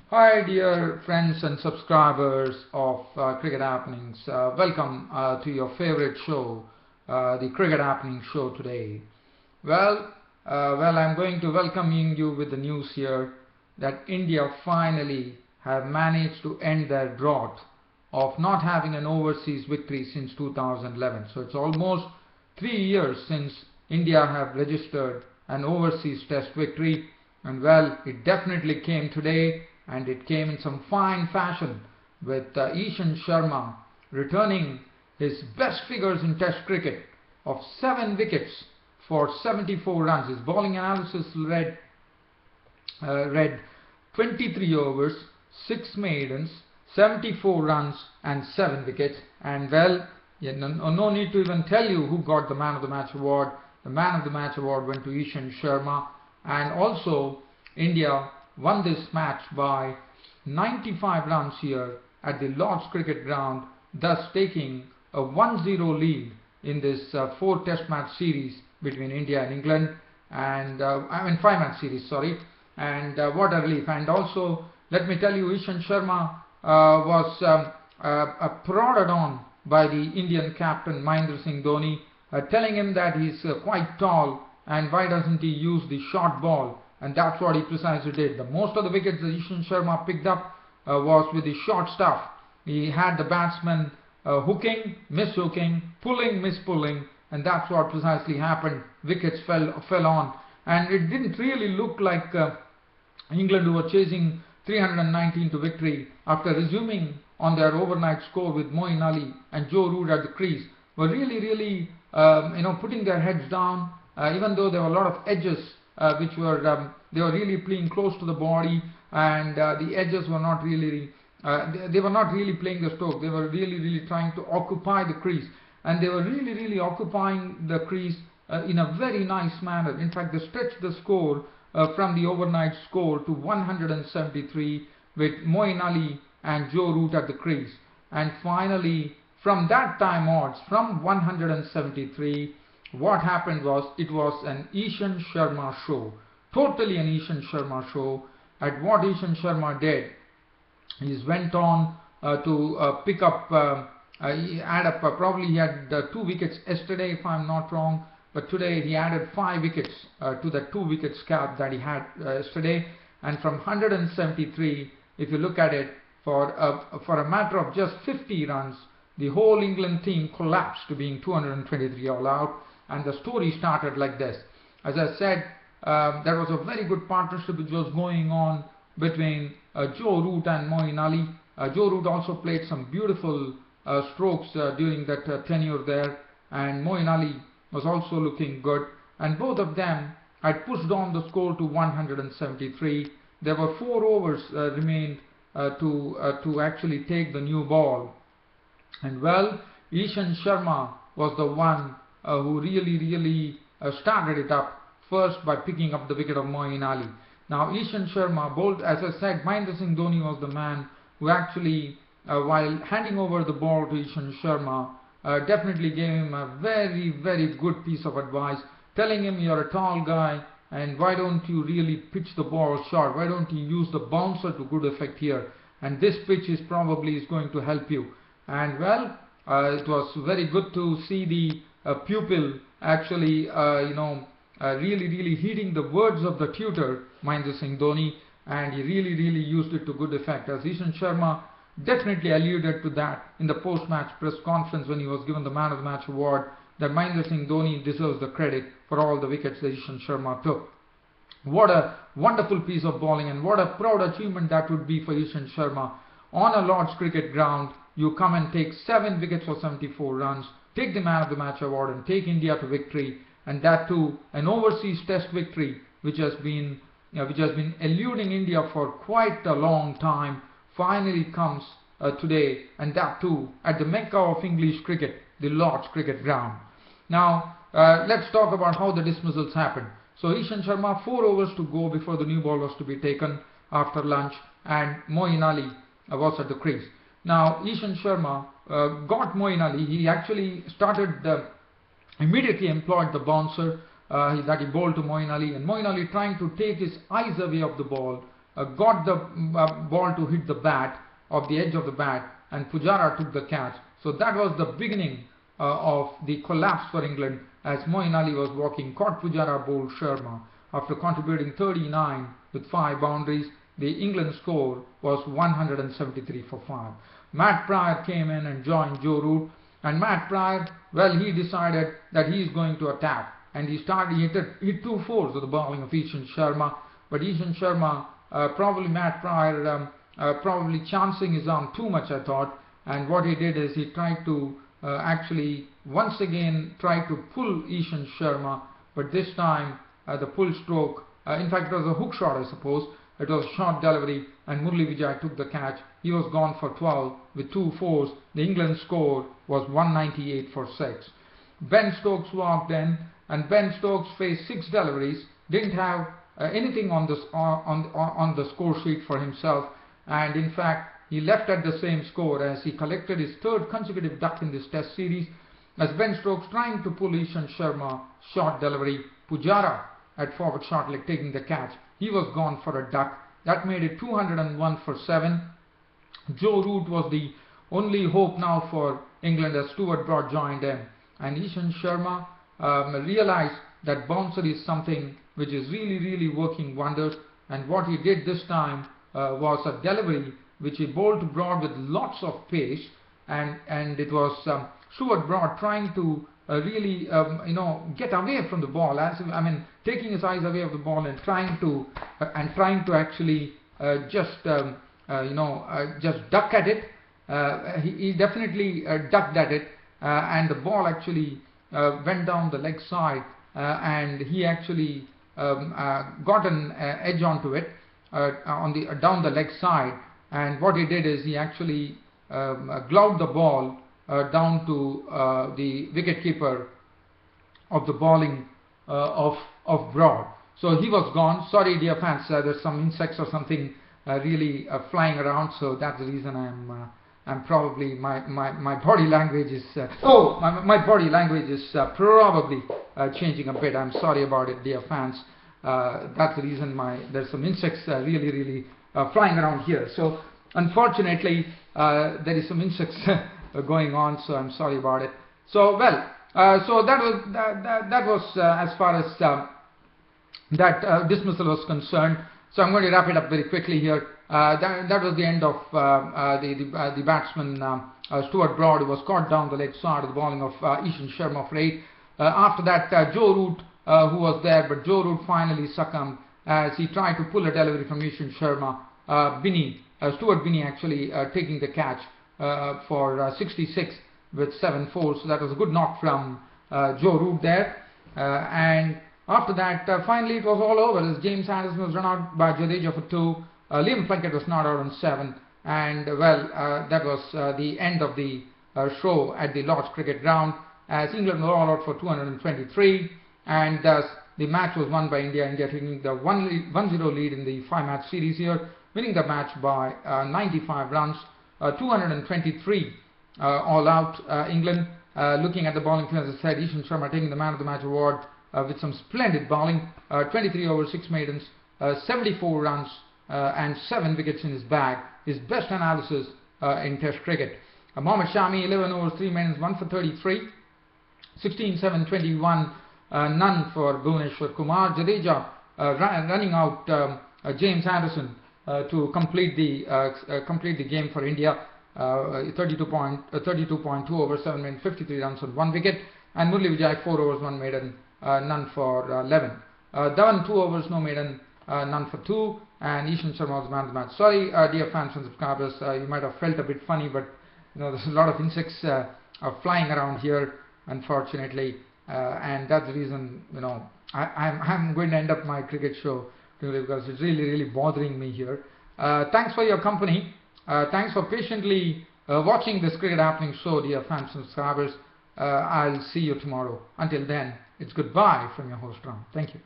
Hi dear friends and subscribers of Cricket Happenings. Welcome to your favorite show, the Cricket Happening show today. I'm going to welcoming you with the news here that India finally have managed to end their drought of not having an overseas victory since 2011. So it's almost 3 years since India have registered an overseas test victory, and it definitely came today, and it came in some fine fashion with Ishant Sharma returning his best figures in Test cricket of 7 wickets for 74 runs. His bowling analysis read 23 overs, 6 maidens, 74 runs and 7 wickets. And no need to even tell you who got the Man of the Match award. The Man of the Match award went to Ishant Sharma, and also India won this match by 95 runs here at the Lord's Cricket Ground, thus taking a 1-0 lead in this 4 Test match series between India and England, and 5-match series, sorry. And what a relief! And also, let me tell you, Ishant Sharma was prodded on by the Indian captain Mahendra Singh Dhoni, telling him that he's quite tall and why doesn't he use the short ball. And that's what he precisely did. The most of the wickets that Ishant Sharma picked up was with the short stuff. He had the batsmen hooking, miss-hooking, pulling, miss-pulling, and that's what precisely happened. Wickets fell on, and it didn't really look like England, who were chasing 319 to victory after resuming on their overnight score with Moeen Ali and Joe Root at the crease, were really putting their heads down, even though there were a lot of edges which were they were really playing close to the body, and the edges were not really they were not really playing the stroke. They were really trying to occupy the crease, and they were really occupying the crease in a very nice manner. In fact, they stretched the score from the overnight score to 173 with Moeen Ali and Joe Root at the crease. And finally, from that time onwards, from 173, what happened was, it was an Ishant Sharma show, totally an Ishant Sharma show. At what Ishant Sharma did, he went on to pick up, probably he had 2 wickets yesterday if I'm not wrong, but today he added 5 wickets to the 2 wicket scalp that he had yesterday. And from 173, if you look at it, for a matter of just 50 runs, the whole England team collapsed to being 223 all out. And the story started like this. As I said, there was a very good partnership which was going on between Joe Root and Moeen Ali. Joe Root also played some beautiful strokes during that tenure there, and Moeen Ali was also looking good. And both of them had pushed on the score to 173. There were 4 overs remained to actually take the new ball. And Ishant Sharma was the one who really started it up first by picking up the wicket of Moeen Ali. Now Ishant Sharma bowled, as I said, Mahendra Singh Dhoni was the man who actually, while handing over the ball to Ishant Sharma, definitely gave him a very good piece of advice, telling him, you're a tall guy, and why don't you really pitch the ball short? Why don't you use the bouncer to good effect here? And this pitch is going to help you. And it was very good to see the pupil actually really heeding the words of the tutor, Mahendra Singh Dhoni, and he really used it to good effect, as Ishant Sharma definitely alluded to that in the post-match press conference when he was given the Man of the Match award, that Mahendra Singh Dhoni deserves the credit for all the wickets that Ishant Sharma took. What a wonderful piece of bowling, and what a proud achievement that would be for Ishant Sharma. On a Lord's Cricket Ground, you come and take 7 wickets for 74 runs, take the Man of the Match award, and take India to victory, and that too an overseas test victory which has been eluding India for quite a long time, finally comes today, and that too at the Mecca of English cricket, the Lord's Cricket Ground. Now let's talk about how the dismissals happened. So Ishant Sharma, 4 overs to go before the new ball was to be taken after lunch, and Moeen Ali was at the crease. Now Ishant Sharma got Moeen Ali. He actually immediately employed the bouncer that he bowled to Moeen Ali, and Moeen Ali, trying to take his eyes away of the ball, got the ball to hit the bat of the edge of the bat, and Pujara took the catch. So that was the beginning of the collapse for England, as Moeen Ali was walking, caught Pujara, bowled Sharma. After contributing 39 with 5 boundaries, the England score was 173 for 5. Matt Pryor came in and joined Joe Root, and Matt Pryor, well, he decided that he is going to attack, and he hit 2 fours with the bowling of Ishant Sharma, but Ishant Sharma, probably Matt Pryor, probably chancing his arm too much, I thought, and what he did is he tried to actually once again try to pull Ishant Sharma, but this time the pull stroke, in fact it was a hook shot, I suppose. It was a short delivery, and Murali Vijay took the catch. He was gone for 12 with 2 fours. The England score was 198 for 6. Ben Stokes walked in, and Ben Stokes faced 6 deliveries, didn't have anything on the score sheet for himself, and in fact he left at the same score as he collected his 3rd consecutive duck in this test series, as Ben Stokes trying to pull Ishant Sharma, short delivery, Pujara at forward short leg taking the catch. He was gone for a duck. That made it 201 for 7. Joe Root was the only hope now for England as Stuart Broad joined him, and Ishant Sharma realized that bouncer is something which is really working wonders, and what he did this time was a delivery which he bowled to Broad with lots of pace, and it was Stuart Broad trying to really get away from the ball, taking his eyes away of the ball and trying to actually just duck at it. He definitely ducked at it, and the ball actually went down the leg side, and he actually got an edge onto it down the leg side, and what he did is he actually gloved the ball down to the wicketkeeper of the bowling of Broad. So he was gone. Sorry, dear fans, there's some insects or something really flying around, so that's the reason I'm probably my body language is my body language is probably changing a bit. I'm sorry about it, dear fans. That's the reason there's some insects really flying around here. So unfortunately there is some insects going on, so I'm sorry about it. So so that was as far as that dismissal was concerned. So I'm going to wrap it up very quickly here. That was the end of the batsman Stuart Broad, who was caught down the leg side of the bowling of Ishant Sharma for 8. After that, Joe Root, who was there, but Joe Root finally succumbed as he tried to pull a delivery from Ishant Sharma. Stuart Binney actually taking the catch for 66 with 7 fours. So that was a good knock from Joe Root there. And after that, finally it was all over as James Anderson was run out by Jadeja for 2. Liam Plunkett was not out on 7. And that was the end of the show at the Lord's Cricket Ground, as England were all out for 223, and thus the match was won by India. India taking the 1-0 lead in the 5-match series here, winning the match by 95 runs, 223 all out. England looking at the bowling field, as I said, Ishant Sharma taking the man of the match award with some splendid bowling, 23 overs, 6 maidens, 74 runs and 7 wickets in his bag. His best analysis in Test cricket. Mohammad Shami, 11 overs, 3 maidens, 1 for 33, 16, 7, 21, none for Bhuvneshwar Kumar. Jadeja running out James Anderson to complete the game for India. 32.2 overs, 7 maidens, 53 runs on 1 wicket. And Murali Vijay, 4 overs, 1 maiden, none for 11. Dhawan, 2 overs, no maiden, none for 2. And Ishant Sharma was man of the match. Sorry, dear fans and subscribers, you might have felt a bit funny, but there's a lot of insects flying around here, unfortunately, and that's the reason I'm going to end up my cricket show today, because it's really bothering me here. Thanks for your company. Thanks for patiently watching this Cricket Happening show, dear fans and subscribers. I'll see you tomorrow. Until then, it's goodbye from your host Ram. Thank you.